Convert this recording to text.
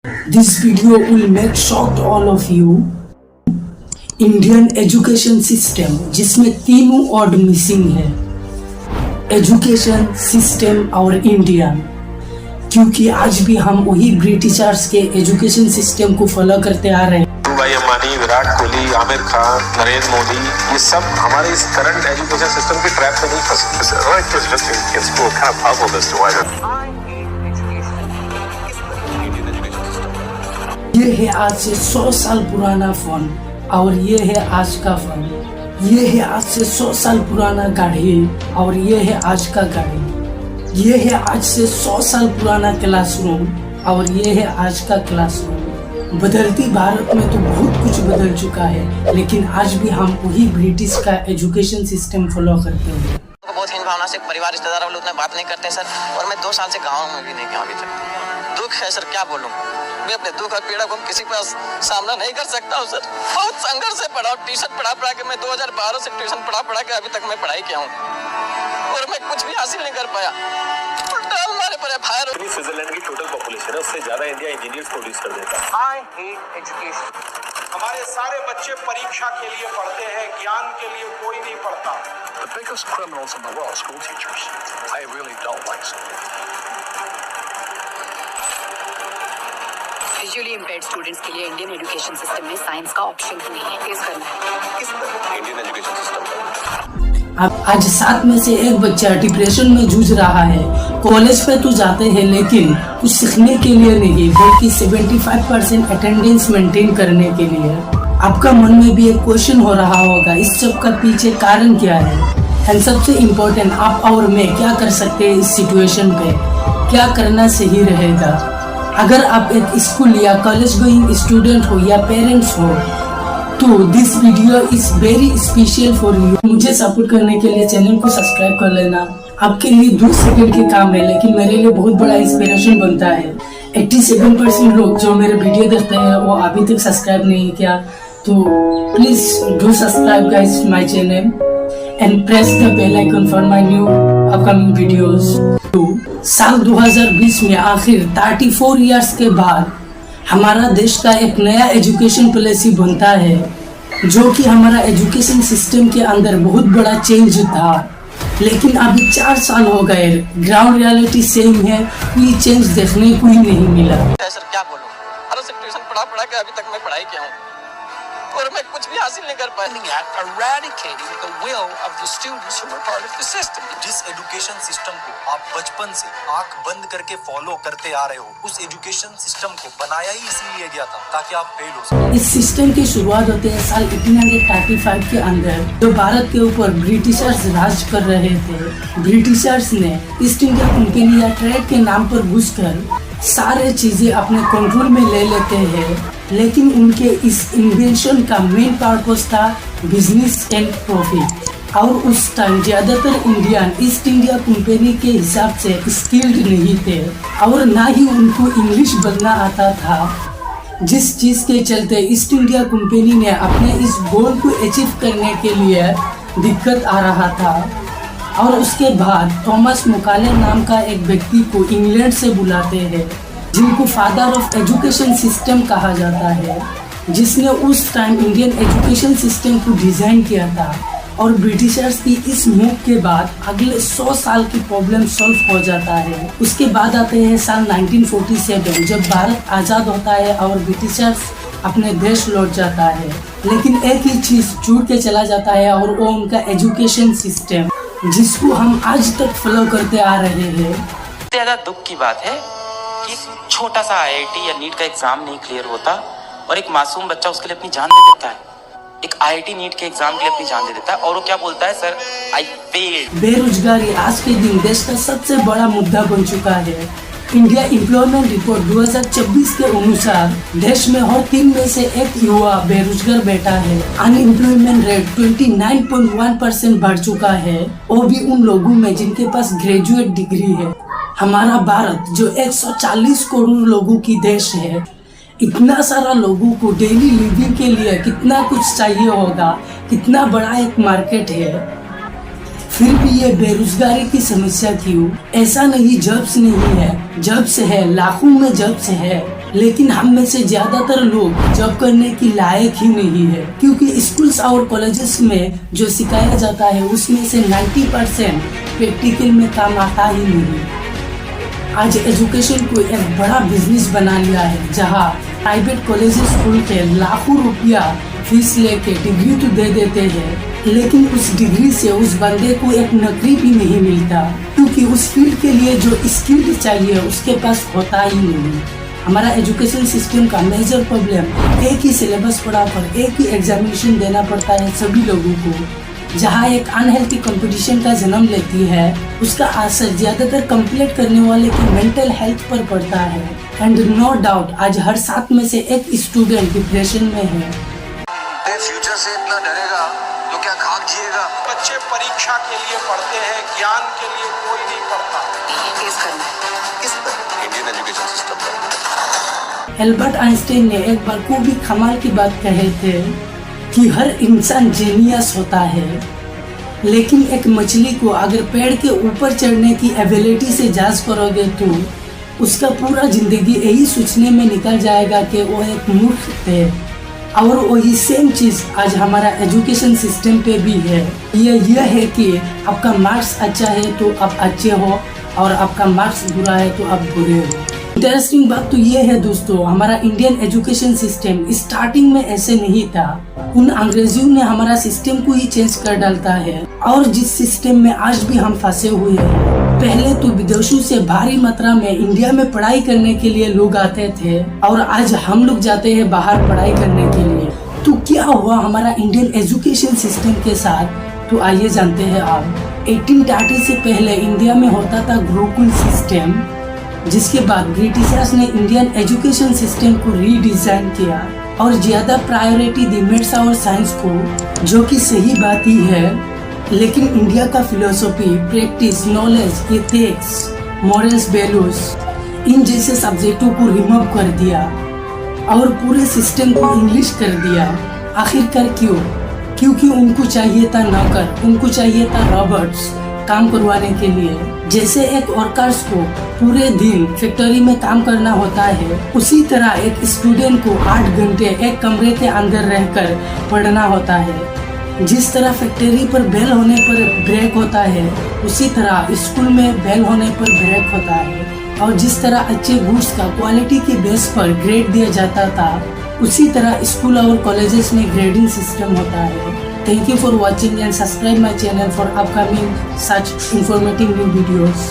This video will make shocked all of you. Indian education system जिसमें तीनों word missing है, education system और Indian, क्योंकि आज भी हम वही ब्रिटिशर्स के एजुकेशन सिस्टम को फॉलो करते आ रहे हैं। भाई अंबानी, विराट कोहली, आमिर खान, नरेंद्र मोदी, ये सब हमारे इस करंट एजुकेशन सिस्टम की ट्रैप में नहीं फंसे। ये है आज से 100 साल पुराना फोन और ये है आज का फोन। ये है आज से 100 साल पुराना गाड़ी और ये है आज का गाड़ी। ये है आज से 100 साल पुराना क्लासरूम और ये है आज का क्लासरूम। बदलती भारत में तो बहुत कुछ बदल चुका है, लेकिन आज भी हम वही ब्रिटिश का एजुकेशन सिस्टम फॉलो करते हैं। बहुत हीन भावना से परिवार रिश्तेदार वाले उतना बात नहीं करते सर, और मैं 2 साल से गाँव में भी नहीं गया अभी तक। दुख है सर, क्या बोलूँ। मैं अपने दुख और पीड़ा को किसी के पास सामना नहीं कर सकता हूँ सर। बहुत संघर्ष से पढ़ा, ट्यूशन पढ़ा के मैं 2012 से ट्यूशन पढ़ा के अभी तक मैं पढ़ाई किया हूँ, और मैं कुछ भी हासिल नहीं कर पाया। हमारे पर स्विट्जरलैंड की टोटल पॉपुलेशन है, उससे ज्यादा इंडिया इंजीनियर्स प्रोड्यूस कर देता है। I hate education. हमारे सारे बच्चे परीक्षा के लिए पढ़ते हैं, ज्ञान के लिए कोई नहीं पढ़ता। The biggest criminals in the world, school teachers. I really don't like school. Visually impaired students के लिए इंडियन एजुकेशन सिस्टम में साइंस का ऑप्शन ही नहीं है। फेस करना है किस तरह इंडियन एजुकेशन सिस्टम अब आज 7 में से 1 बच्चा डिप्रेशन में जूझ रहा है। कॉलेज पे तो जाते हैं लेकिन कुछ सीखने के लिए नहीं, बल्कि 75% अटेंडेंस मेंटेन करने के लिए। आपका मन में भी एक क्वेश्चन हो रहा होगा, इस सब का पीछे कारण क्या है। एंड सबसे इम्पोर्टेंट, आप और मैं क्या कर सकते हैं इस सिचुएशन पे, क्या करना सही रहेगा। अगर आप एक स्कूल या कॉलेज गोइंग स्टूडेंट हो या पेरेंट्स हो, तो this video is very special for you. मुझे सपोर्ट करने के लिए चैनल को सब्सक्राइब कर लेना। आपके लिए 2 सेकंड के काम है, लेकिन मेरे लिए बहुत बड़ा इंस्पिरेशन बनता है। 87% लोग जो मेरे वीडियो देखते हैं वो अभी तक सब्सक्राइब नहीं किया, तो please do subscribe guys my channel and press the bell icon for my new upcoming videos. साल 2020 में आखिर 34 इयर्स के बाद हमारा देश का एक नया एजुकेशन पॉलिसी बनता है, जो कि हमारा एजुकेशन सिस्टम के अंदर बहुत बड़ा चेंज था। लेकिन अभी 4 साल हो गए, ग्राउंड रियलिटी सेम है, कोई चेंज देखने को ही नहीं मिला। सर क्या बोलूँ, अरे सर ट्यूशन पढ़ा के अभी तक मैं पढ़ाई किया हूँ, और मैं कुछ भी हासिल नहीं कर पाया। Eradicating the will of the students who were part of the system. जिस एजुकेशन सिस्टम को आप बचपन से आंख बंद करके फॉलो करते आ रहे हो, उस एजुकेशन सिस्टम को बनाया ही इसीलिए गया था ताकि आप फेल हो सके। इस सिस्टम की शुरुआत होते हैं साल 1835 के अंदर, जो भारत के ऊपर ब्रिटिशर्स राज कर रहे थे। ब्रिटिशर्स ने ईस्ट इंडिया कंपनी या ट्रेड के नाम पर घुसकर सारे चीजें अपने कंट्रोल में ले लेते हैं, लेकिन उनके इस इन्वेंशन का मेन पर्पस था बिजनेस एंड प्रॉफिट। और उस टाइम ज्यादातर इंडियन ईस्ट इंडिया कंपनी के हिसाब से स्किल्ड नहीं थे, और ना ही उनको इंग्लिश बोलना आता था, जिस चीज के चलते ईस्ट इंडिया कंपनी ने अपने इस गोल को अचीव करने के लिए दिक्कत आ रहा था। और उसके बाद थॉमस मैकाले नाम का एक व्यक्ति को इंग्लैंड से बुलाते हैं, जिनको फादर ऑफ एजुकेशन सिस्टम कहा जाता है, जिसने उस टाइम इंडियन एजुकेशन सिस्टम को डिजाइन किया था। और ब्रिटिशर्स की इस मूव के बाद अगले 100 साल की प्रॉब्लम सॉल्व हो जाता है। उसके बाद आते हैं साल 1947, जब भारत आज़ाद होता है और ब्रिटिशर्स अपने देश लौट जाता है। लेकिन एक ही चीज़ छूट के चला जाता है, और वो उनका एजुकेशन सिस्टम, जिसको हम आज तक फॉलो करते आ रहे हैं। ज्यादा दुख की बात है कि छोटा सा आईआईटी या नीट का एग्जाम नहीं क्लियर होता और एक मासूम बच्चा उसके लिए अपनी जान दे देता है। एक आईआईटी नीट के एग्जाम के लिए अपनी जान दे देता है, और वो क्या बोलता है, सर आई फेल्ड। बेरोजगारी आज के दिन देश का सबसे बड़ा मुद्दा बन चुका है। इंडिया एम्प्लॉयमेंट रिपोर्ट 2024 के अनुसार देश में हर 3 में से 1 युवा बेरोजगार बैठा है। अनएम्प्लॉयमेंट रेट 29.1% बढ़ चुका है, वो भी उन लोगों में जिनके पास ग्रेजुएट डिग्री है। हमारा भारत जो 140 करोड़ लोगों की देश है, इतना सारा लोगों को डेली लिविंग के लिए कितना कुछ चाहिए होगा, कितना बड़ा एक मार्केट है, फिर भी ये बेरोजगारी की समस्या क्यों? ऐसा नहीं जॉब्स नहीं है, जॉब्स है, लाखों में जॉब्स है, लेकिन हम में से ज्यादातर लोग जॉब करने की लायक ही नहीं है, क्योंकि स्कूल्स और कॉलेजेस में जो सिखाया जाता है उसमें से 90% प्रैक्टिकल में काम आता ही नहीं। आज एजुकेशन को एक बड़ा बिजनेस बना लिया है, जहां प्राइवेट कॉलेजेस खोल के लाखों रुपया फीस लेके डिग्री तो दे देते हैं, लेकिन उस डिग्री से उस बंदे को एक नौकरी भी नहीं मिलता, क्योंकि उस फील्ड के लिए जो स्किल चाहिए उसके पास होता ही नहीं। हमारा एजुकेशन सिस्टम का मेजर प्रॉब्लम एक ही सिलेबस पढ़ाकर एक ही एग्जामिनेशन देना पड़ता है सभी लोगों को, जहाँ एक अनहेल्थी कंपटीशन का जन्म लेती है। उसका असर ज्यादातर कंप्लीट करने वाले की मेंटल हेल्थ पर पड़ता है। एंड नो डाउट आज हर 7 में से एक स्टूडेंट डिप्रेशन में है। फ्यूचर से इतना डरेगा तो क्या खाक जिएगा। बच्चे परीक्षा के लिए पढ़ते हैं, ज्ञान के लिए कोई नहीं पढ़ता। केस करना है इस पर इंडियन एजुकेशन सिस्टम पर एल्बर्ट आइंस्टाइन ने एक बार को भी कमाल की बात कहे थे कि हर इंसान जीनियस होता है, लेकिन एक मछली को अगर पेड़ के ऊपर चढ़ने की एबिलिटी से जांच करोगे तो उसका पूरा जिंदगी यही सोचने में निकल जाएगा कि वो एक मूर्ख थे। और वही सेम चीज आज हमारा एजुकेशन सिस्टम पे भी है। यह है कि आपका मार्क्स अच्छा है तो आप अच्छे हो, और आपका मार्क्स बुरा है तो आप बुरे हो। इंटरेस्टिंग बात तो ये है दोस्तों, हमारा इंडियन एजुकेशन सिस्टम स्टार्टिंग में ऐसे नहीं था। उन अंग्रेजों ने हमारा सिस्टम को ही चेंज कर डालता है, और जिस सिस्टम में आज भी हम फंसे हुए हैं। पहले तो विदेशों से भारी मात्रा में इंडिया में पढ़ाई करने के लिए लोग आते थे, और आज हम लोग जाते हैं बाहर पढ़ाई करने के लिए। तो क्या हुआ हमारा इंडियन एजुकेशन सिस्टम के साथ, तो आइए जानते हैं आप। 1830 से पहले इंडिया में होता था गुरुकुल सिस्टम, जिसके बाद ब्रिटिशर्स ने इंडियन एजुकेशन सिस्टम को रीडिजाइन किया और ज्यादा प्रायोरिटी दी मैथ्स और साइंस को, जो कि सही बात ही है। लेकिन इंडिया का philosophy, practice, knowledge, ethics, morals, values, इन जैसे सब्जेक्टों को रिमूव कर दिया और पूरे सिस्टम को इंग्लिश कर दिया। आखिरकार क्यों? क्योंकि उनको चाहिए था नौकर, उनको चाहिए था रॉबर्ट्स काम करवाने के लिए। जैसे एक वर्कर्स को पूरे दिन फैक्ट्री में काम करना होता है, उसी तरह एक स्टूडेंट को 8 घंटे एक कमरे के अंदर रहकर पढ़ना होता है। जिस तरह फैक्ट्री पर बेल होने पर ब्रेक होता है, उसी तरह स्कूल में बेल होने पर ब्रेक होता है। और जिस तरह अच्छे गुड्स का क्वालिटी के बेस पर ग्रेड दिया जाता था, उसी तरह स्कूल और कॉलेजेस में ग्रेडिंग सिस्टम होता है। Thank you for watching and subscribe my channel for upcoming such informative new videos.